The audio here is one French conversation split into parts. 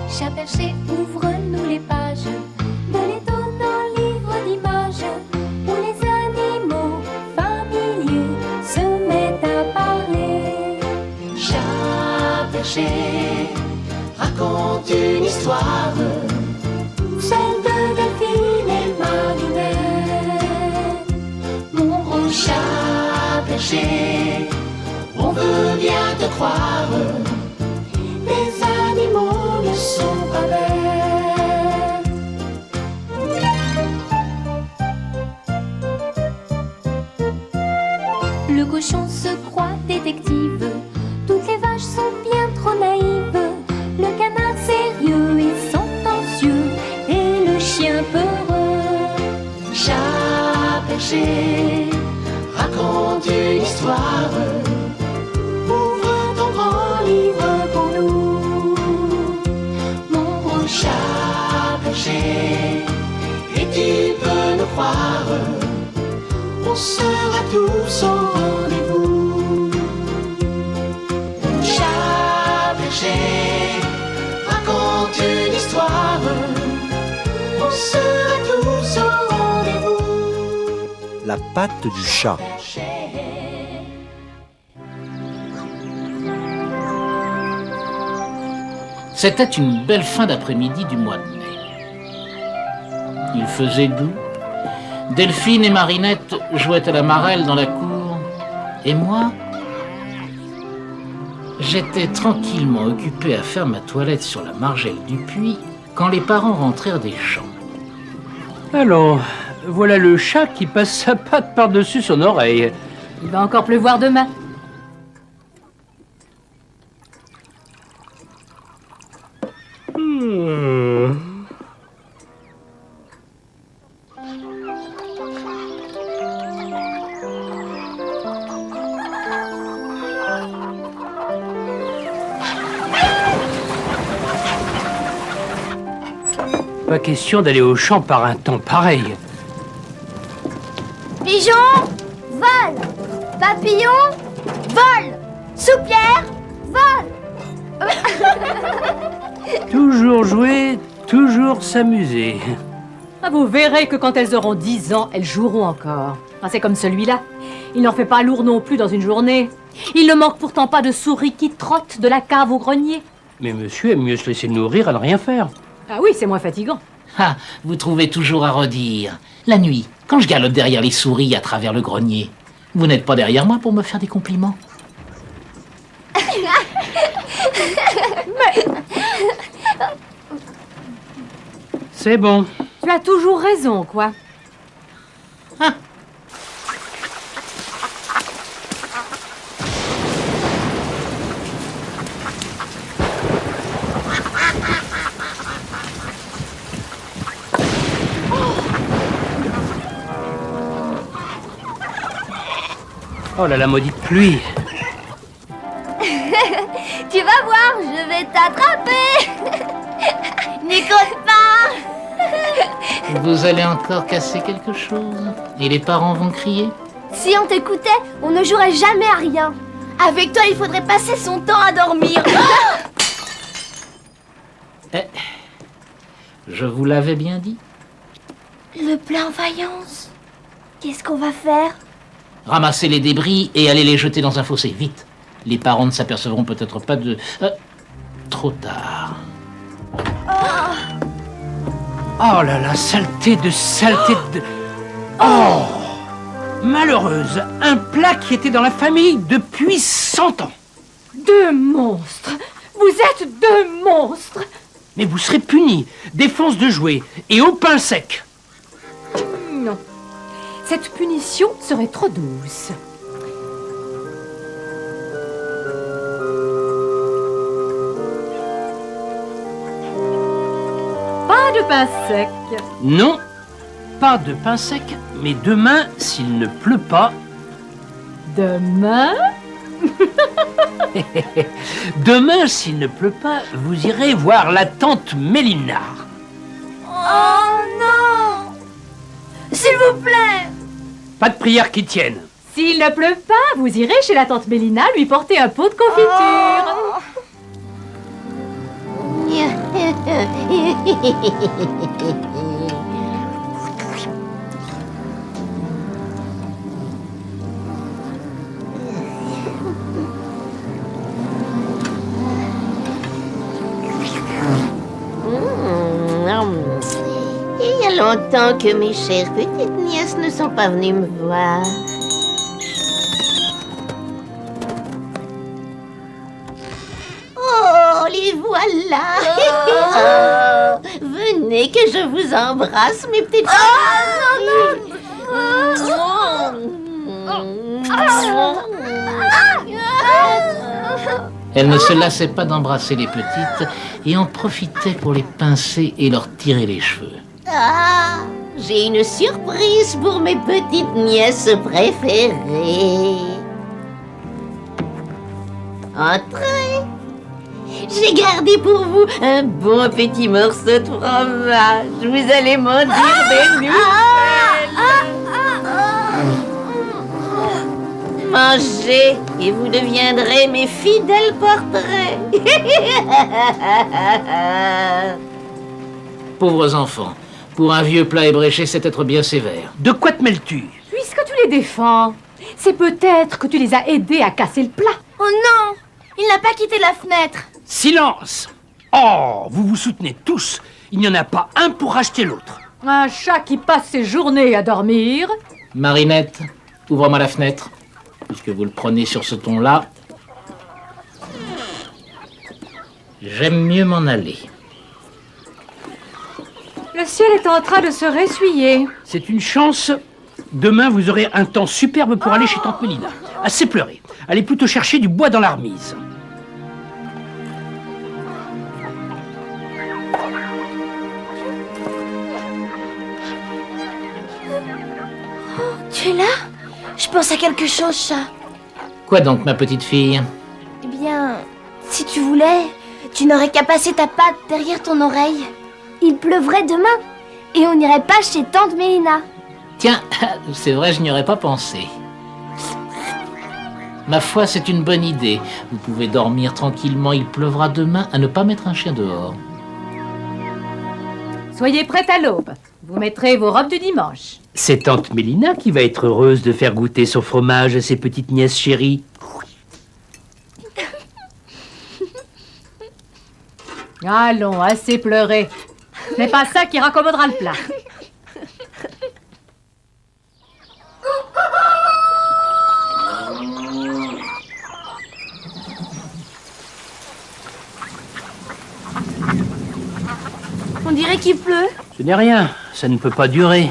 Chat perché, ouvre-nous les pages de l'étonnant livre d'images où les animaux familiers se mettent à parler. Chat perché, raconte une histoire, Celle de Delphine et Marinette. mon gros chat perché, on veut bien te croire. Les animaux ne sont pas bêtes. Le cochon se croit détective, toutes les vaches sont bien trop naïves. Le canard sérieux et sentencieux, et le chien peureux. Chat perché, raconte une histoire, ouvre ton grand livre pour nous. Mon gros chat perché, et tu peux nous croire, on sera tous au rendez-vous. Chat perché, raconte une histoire, on sera tous au rendez-vous. La patte du chat. C'était une belle fin d'après-midi du mois de mai. Il faisait doux. Delphine et Marinette jouaient à la marelle dans la cour. Et moi, j'étais tranquillement occupé à faire ma toilette sur la margelle du puits quand les parents rentrèrent des champs. Allons, voilà le chat qui passe sa patte par-dessus son oreille. Il va encore pleuvoir demain. Pas question d'aller au champ par un temps pareil. Pigeon, vole. Papillon, vole. Soupière, vole. Toujours jouer, toujours s'amuser. Ah, vous verrez que quand elles auront 10 ans, elles joueront encore. Ah, c'est comme celui-là. Il n'en fait pas lourd non plus dans une journée. Il ne manque pourtant pas de souris qui trottent de la cave au grenier. Mais monsieur aime mieux se laisser nourrir à ne rien faire. Ah oui, c'est moins fatigant. Ah, vous trouvez toujours à redire. La nuit, quand je galope derrière les souris à travers le grenier, vous n'êtes pas derrière moi pour me faire des compliments. C'est bon. Tu as toujours raison, quoi. Oh là, la maudite pluie. Tu vas voir, je vais t'attraper. N'y compte pas. Vous allez encore casser quelque chose et les parents vont crier. Si on t'écoutait, on ne jouerait jamais à rien. Avec toi, il faudrait passer son temps à dormir. Je vous l'avais bien dit. Le plein vaillance. Qu'est-ce qu'on va faire? Ramassez les débris et allez les jeter dans un fossé, vite. Les parents ne s'apercevront peut-être pas de... trop tard. Oh là là, saleté de saleté de... Oh! Malheureuse, un plat qui était dans la famille depuis 100 ans. Deux monstres. Vous êtes deux monstres. Mais vous serez punis, défense de jouets et au pain sec. Non. Cette punition serait trop douce. Pas de pain sec. Non, pas de pain sec, mais demain, s'il ne pleut pas... Demain? Demain, s'il ne pleut pas, vous irez voir la tante Mélinard. Oh non! S'il vous plaît! Pas de prière qui tienne. S'il ne pleut pas, vous irez chez la tante Mélina lui porter un pot de confiture. Il y a longtemps que mes chères petites nièces ne sont pas venues me voir. Oh, les voilà! Oh, venez que je vous embrasse, mes petites Elle ne se lassait pas d'embrasser les petites et en profitait pour les pincer et leur tirer les cheveux. Ah, j'ai une surprise pour mes petites nièces préférées. Entrez. J'ai gardé pour vous un bon petit morceau de fromage. Vous allez m'en dire des nouvelles. Mangez et vous deviendrez mes fidèles portraits. Pauvres enfants, pour un vieux plat ébréché, c'est être bien sévère. De quoi te mêles-tu? Puisque tu les défends, c'est peut-être que tu les as aidés à casser le plat. Oh non! Il n'a pas quitté la fenêtre. Silence! Oh, vous vous soutenez tous. Il n'y en a pas un pour racheter l'autre. Un chat qui passe ses journées à dormir. Marinette, ouvre-moi la fenêtre, puisque vous le prenez sur ce ton-là. J'aime mieux m'en aller. Le ciel est en train de se ressuyer. C'est une chance. Demain, vous aurez un temps superbe pour aller chez tante Mélina. Assez pleurer. Allez plutôt chercher du bois dans la remise. Tu es là? Je pense à quelque chose, chat. Quoi donc, ma petite fille? Eh bien, si tu voulais, tu n'aurais qu'à passer ta patte derrière ton oreille. Il pleuvrait demain et on n'irait pas chez tante Mélina. Tiens, c'est vrai, je n'y aurais pas pensé. Ma foi, c'est une bonne idée. Vous pouvez dormir tranquillement, il pleuvra demain, à ne pas mettre un chien dehors. Soyez prête à l'aube. Vous mettrez vos robes du dimanche. C'est tante Mélina qui va être heureuse de faire goûter son fromage à ses petites nièces chéries. Allons, assez pleuré. Ce n'est pas ça qui raccommodera le plat. On dirait qu'il pleut. Ce n'est rien, ça ne peut pas durer.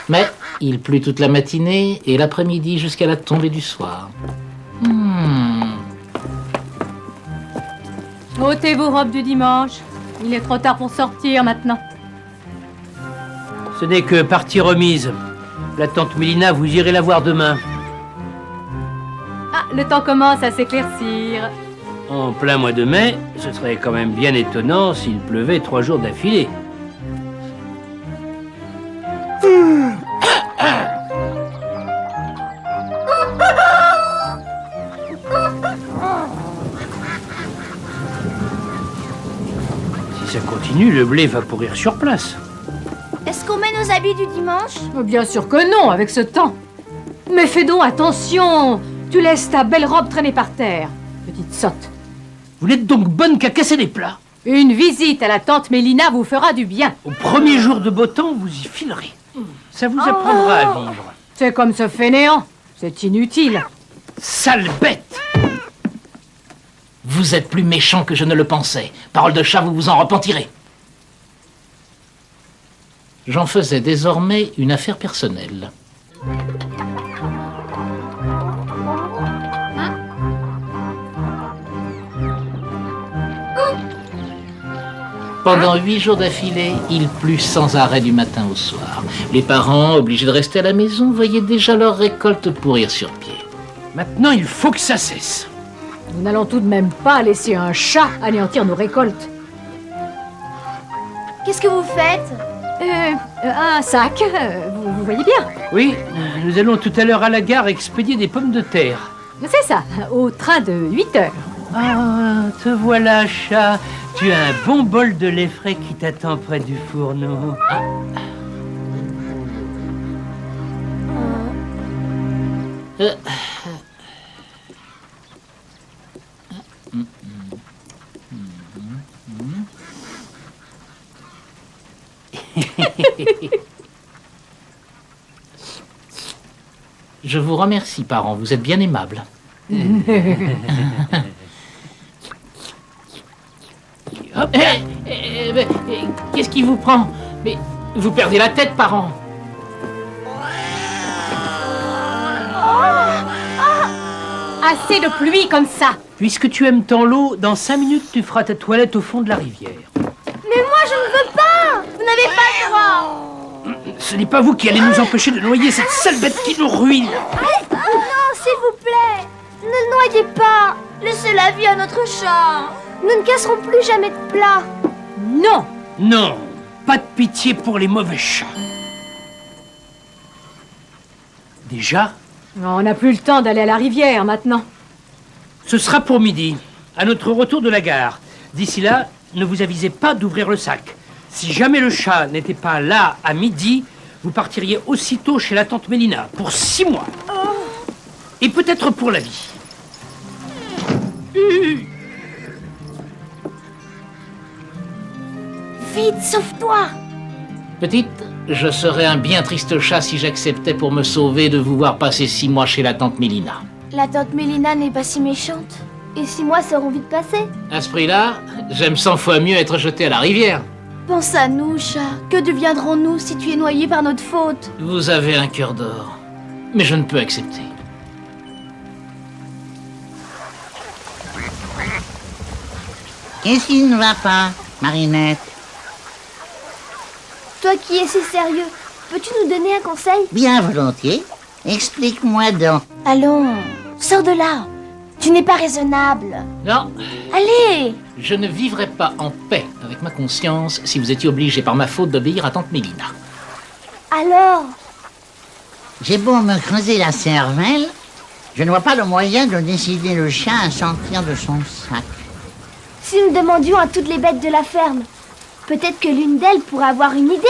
Mais il plut toute la matinée et l'après-midi jusqu'à la tombée du soir. Ôtez vos robes du dimanche. Il est trop tard pour sortir maintenant. Ce n'est que partie remise. La tante Mélina, vous irez la voir demain. Ah, le temps commence à s'éclaircir. En plein mois de mai, ce serait quand même bien étonnant s'il pleuvait 3 jours d'affilée. Si ça continue, le blé va pourrir sur place. Est-ce qu'on met nos habits du dimanche? Bien sûr que non, avec ce temps. Mais fais donc attention. Tu laisses ta belle robe traîner par terre, petite sotte. Vous n'êtes donc bonne qu'à casser les plats. Une visite à la tante Mélina vous fera du bien. Au premier jour de beau temps, vous y filerez. Ça vous apprendra à vivre. C'est comme ce fainéant. C'est inutile. Sale bête! Vous êtes plus méchant que je ne le pensais. Parole de chat, vous vous en repentirez. J'en faisais désormais une affaire personnelle. Pendant 8 jours d'affilée, il plut sans arrêt du matin au soir. Les parents, obligés de rester à la maison, voyaient déjà leur récolte pourrir sur pied. Maintenant, il faut que ça cesse. Nous n'allons tout de même pas laisser un chat anéantir nos récoltes. Qu'est-ce que vous faites? Un sac. vous voyez bien. Oui, nous allons tout à l'heure à la gare expédier des pommes de terre. C'est ça, au train de 8 heures. Ah, te voilà, chat. Tu as un bon bol de lait frais qui t'attend près du fourneau. Je vous remercie, parents, vous êtes bien aimables. Hop. Qu'est-ce qui vous prend? Mais vous perdez la tête, parents. Assez de pluie comme ça. Puisque tu aimes tant l'eau, dans 5 minutes, tu feras ta toilette au fond de la rivière. Mais moi, je ne veux pas. Vous n'avez pas le droit. Ce n'est pas vous qui allez nous empêcher de noyer cette sale bête qui nous ruine. Non, s'il vous plaît. Ne le noyez pas. Laissez la vie à notre chat. Nous ne casserons plus jamais de plat. Non. Non, pas de pitié pour les mauvais chats. Déjà, On n'a plus le temps d'aller à la rivière maintenant. ce sera pour midi, à notre retour de la gare. D'ici là, ne vous avisez pas d'ouvrir le sac. Si jamais le chat n'était pas là à midi, vous partiriez aussitôt chez la tante Mélina pour 6 mois. Et peut-être pour la vie. Vite, sauve-toi. Petite, je serais un bien triste chat si j'acceptais pour me sauver de vous voir passer 6 mois chez la tante Mélina. La tante Mélina n'est pas si méchante. Et 6 mois seront vite passés. À ce prix-là, j'aime 100 fois mieux être jeté à la rivière. Pense à nous, chat. Que deviendrons-nous si tu es noyé par notre faute? Vous avez un cœur d'or, mais je ne peux accepter. Qu'est-ce qui ne va pas, Marinette? Toi qui es si sérieux, peux-tu nous donner un conseil? Bien volontiers. Explique-moi donc. Allons, sors de là. Tu n'es pas raisonnable. Non, Allez! je ne vivrais pas en paix avec ma conscience si vous étiez obligé par ma faute d'obéir à tante Mélina. Alors? J'ai beau me creuser la cervelle, je ne vois pas le moyen de décider le chat à sortir de son sac. Si nous demandions à toutes les bêtes de la ferme, peut-être que l'une d'elles pourrait avoir une idée?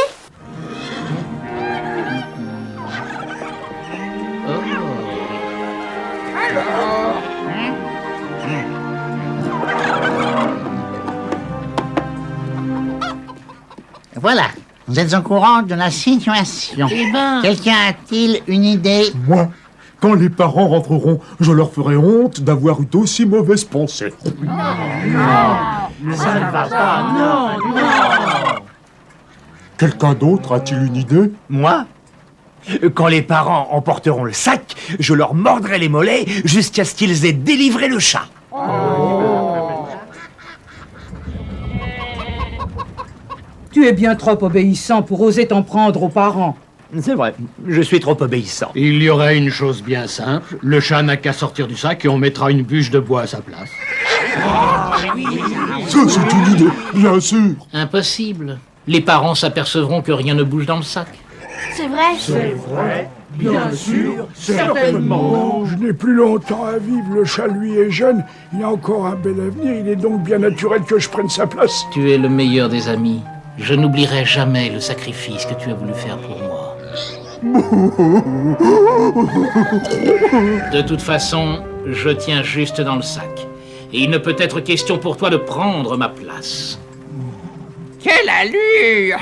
Voilà, vous êtes au courant de la situation. Eh ben, Quelqu'un a-t-il une idée? Moi, quand les parents rentreront, je leur ferai honte d'avoir eu d'aussi mauvaises pensées. Quelqu'un d'autre a-t-il une idée? Moi? Quand les parents emporteront le sac, je leur mordrai les mollets jusqu'à ce qu'ils aient délivré le chat. Tu es bien trop obéissant pour oser t'en prendre aux parents. C'est vrai, je suis trop obéissant. Il y aurait une chose bien simple. Le chat n'a qu'à sortir du sac et on mettra une bûche de bois à sa place. Ça, c'est une idée, bien sûr. impossible. Les parents s'apercevront que rien ne bouge dans le sac. C'est vrai? Bien sûr, certainement. Je n'ai plus longtemps à vivre, le chat lui est jeune, il a encore un bel avenir, il est donc bien naturel que je prenne sa place. Tu es le meilleur des amis. Je n'oublierai jamais le sacrifice que tu as voulu faire pour moi. De toute façon, je tiens juste dans le sac. Et il ne peut être question pour toi de prendre ma place. Quelle allure!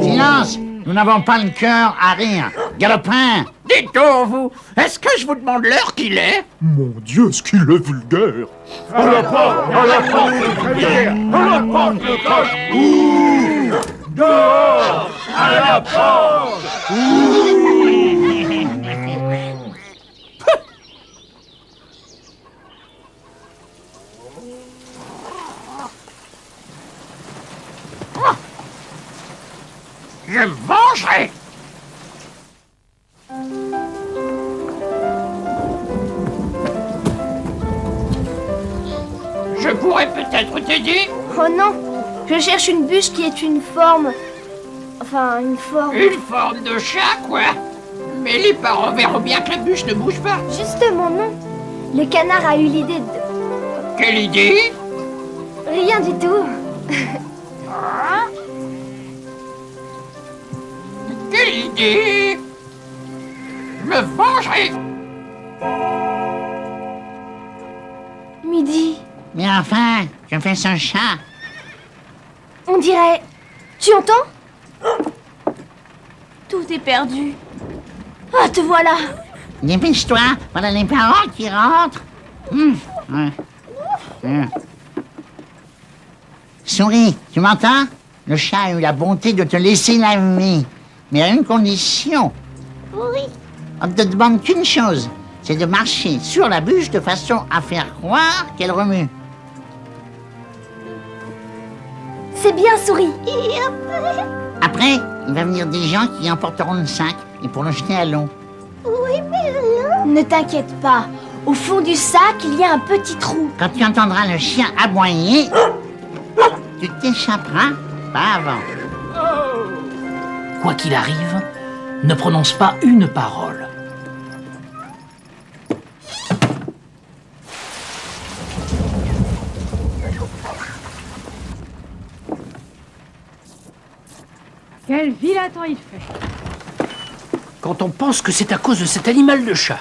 Silence! Nous n'avons pas le cœur à rire. Galopin! Dites donc, vous, est-ce que je vous demande l'heure qu'il est? Mon Dieu, ce qu'il est vulgaire. À la porte, le coq. Dehors, à la porte. Je me vengerai! Je pourrais peut-être t'aider? Oh non! Je cherche une bûche qui ait une forme Enfin, une forme. Une forme de chat, quoi. Mais les parents verront bien que la bûche ne bouge pas. Justement, non. Le canard a eu l'idée de... Quelle idée? Rien du tout. Quelle idée? Je me vengerai. Midi, Mais enfin, je fais son chat. on dirait... Tu entends? Tout est perdu. Ah, te voilà. Dépêche-toi, voilà les parents qui rentrent. Souris, tu m'entends? Le chat a eu la bonté de te laisser la vie, mais à une condition. Oui. On ne te demande qu'une chose, c'est de marcher sur la bûche de façon à faire croire qu'elle remue. C'est bien, Souris. Après, il va venir des gens qui emporteront le sac et pour le jeter à l'eau. Oui, mais non. Ne t'inquiète pas. Au fond du sac, il y a un petit trou. Quand tu entendras le chien aboyer, tu t'échapperas, pas avant. Quoi qu'il arrive, ne prononce pas une parole. Quel vilain temps il fait. Quand on pense que c'est à cause de cet animal de chat.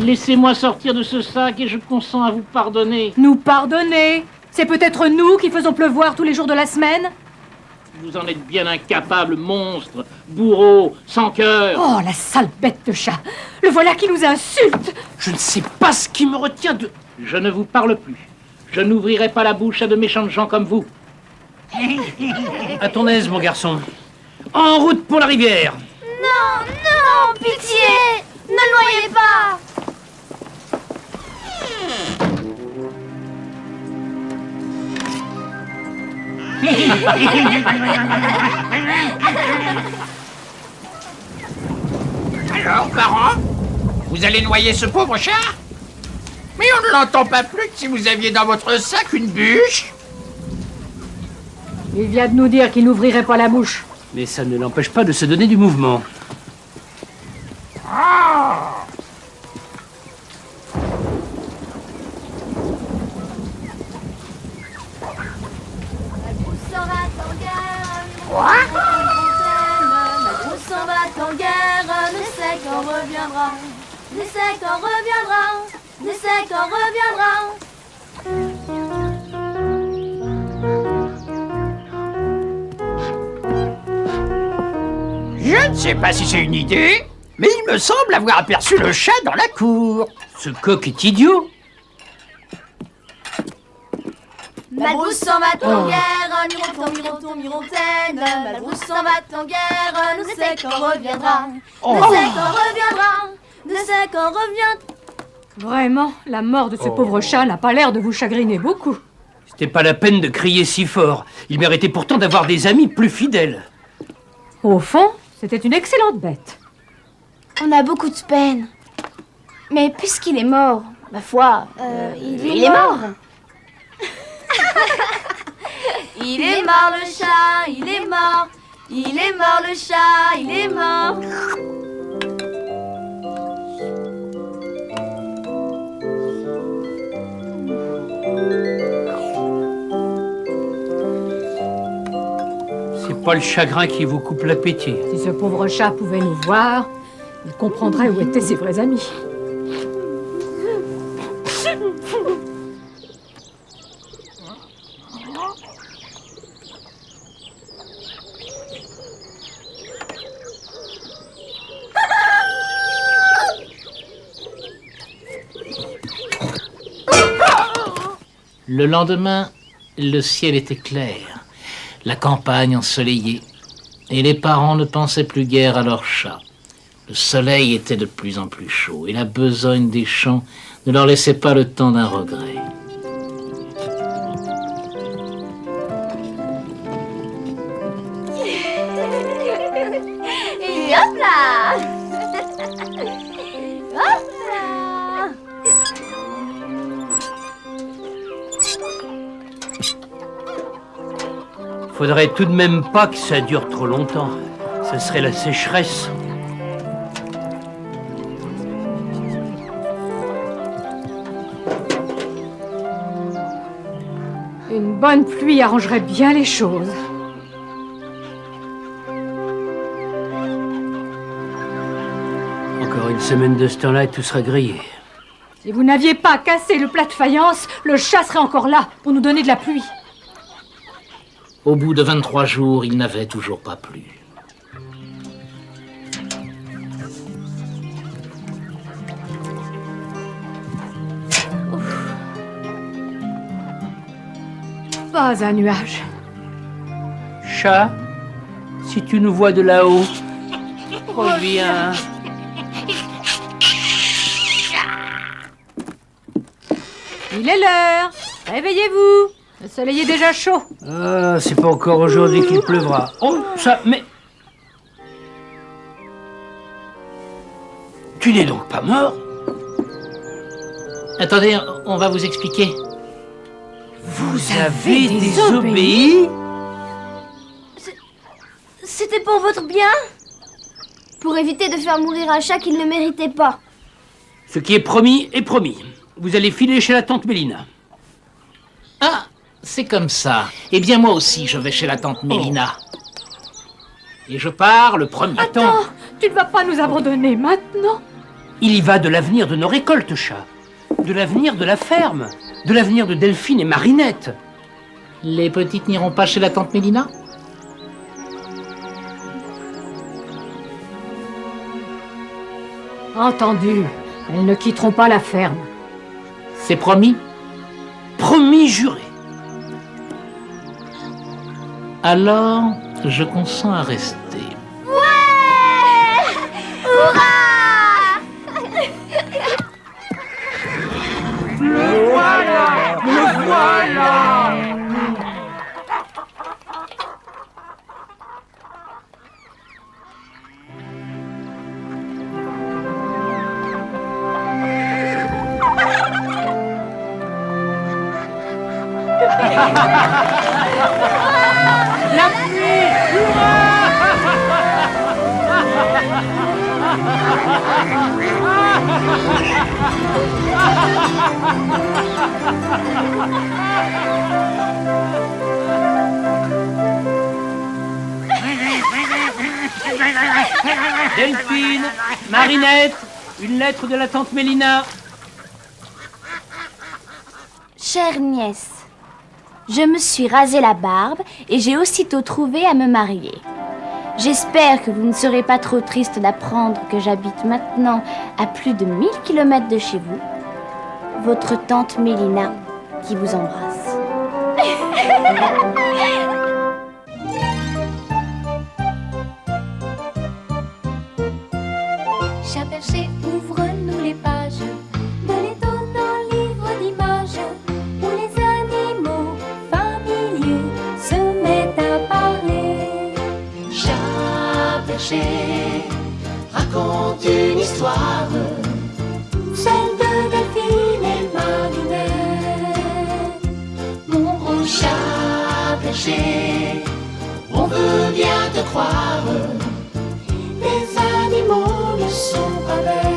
Laissez-moi sortir de ce sac et je consens à vous pardonner. Nous pardonner? C'est peut-être nous qui faisons pleuvoir tous les jours de la semaine? Vous en êtes bien incapable, monstre, bourreau, sans cœur. Oh, la sale bête de chat! Le voilà qui nous insulte! Je ne sais pas ce qui me retient de... Je ne vous parle plus. Je n'ouvrirai pas la bouche à de méchantes gens comme vous. À ton aise, mon garçon. En route pour la rivière. Non, non, pitié. Ne le noyez pas. Alors, parents, vous allez noyer ce pauvre chat? Mais on ne l'entend pas plus que si vous aviez dans votre sac une bûche. Il vient de nous dire qu'il n'ouvrirait pas la bouche. Mais ça ne l'empêche pas de se donner du mouvement. S'en va en guerre, ne sait quand reviendra, ne sait quand reviendra, ne sait quand reviendra. Je ne sais pas si c'est une idée, mais il me semble avoir aperçu le chat dans la cour. Ce coq est idiot. Malbrousse s'en va en guerre, mironton, mirontaine. Malbrousse s'en va en guerre, ne sait quand reviendra, ne sait quand reviendra, ne sait quand reviendra. Vraiment, la mort de ce pauvre chat n'a pas l'air de vous chagriner beaucoup. C'était pas la peine de crier si fort. Il méritait pourtant d'avoir des amis plus fidèles. Au fond, c'était une excellente bête. On a beaucoup de peine. Mais puisqu'il est mort, ma foi, il est mort. Il est mort le chat, il est mort. Il est mort le chat, il est mort. C'est pas le chagrin qui vous coupe l'appétit. Si ce pauvre chat pouvait nous voir, il comprendrait où étaient ses vrais amis. Le lendemain, le ciel était clair, la campagne ensoleillée, et les parents ne pensaient plus guère à leur chat. Le soleil était de plus en plus chaud, et la besogne des champs ne leur laissait pas le temps d'un regret. Et hop là. Hop là. Faudrait tout de même pas que ça dure trop longtemps. Ça serait la sécheresse. Une bonne pluie arrangerait bien les choses. Encore une semaine de ce temps-là et tout sera grillé. Si vous n'aviez pas cassé le plat de faïence, le chat serait encore là pour nous donner de la pluie. Au bout de 23 jours, il n'avait toujours pas plu. Pas un nuage. Chat, si tu nous vois de là-haut, reviens. Il est l'heure. Réveillez-vous. Le soleil est déjà chaud. Ah, c'est pas encore aujourd'hui qu'il pleuvra. Oh, ça, mais... Tu n'es donc pas mort? Attendez, on va vous expliquer. Vous avez désobéi? C'était pour votre bien? Pour éviter de faire mourir un chat qu'il ne méritait pas. Ce qui est promis est promis. Vous allez filer chez la tante Mélina. Ah, c'est comme ça. Eh bien, moi aussi, je vais chez la tante Mélina. Et je pars le premier. Attends, tu ne vas pas nous abandonner maintenant? Il y va de l'avenir de nos récoltes, chat. De l'avenir de la ferme. De l'avenir de Delphine et Marinette. Les petites n'iront pas chez la tante Mélina? Entendu. Elles ne quitteront pas la ferme. C'est promis? Promis juré. Alors, je consens à rester. Ouais! Hurrah! Le voilà! Le voilà! La pluie! Delphine, Marinette, une lettre de la tante Mélina. Chère nièce, je me suis rasé la barbe et j'ai aussitôt trouvé à me marier. J'espère que vous ne serez pas trop triste d'apprendre que j'habite maintenant à plus de 1000 km de chez vous. Votre tante Mélina qui vous embrasse. Chat perché, ouvre-nous les pages de l'étonnant livre d'images où les animaux familiers se mettent à parler. Chat perché, raconte une histoire, celle de Delphine et Marinette. Mon gros chat perché, on veut bien te croire. Les animaux ne sont pas bêtes.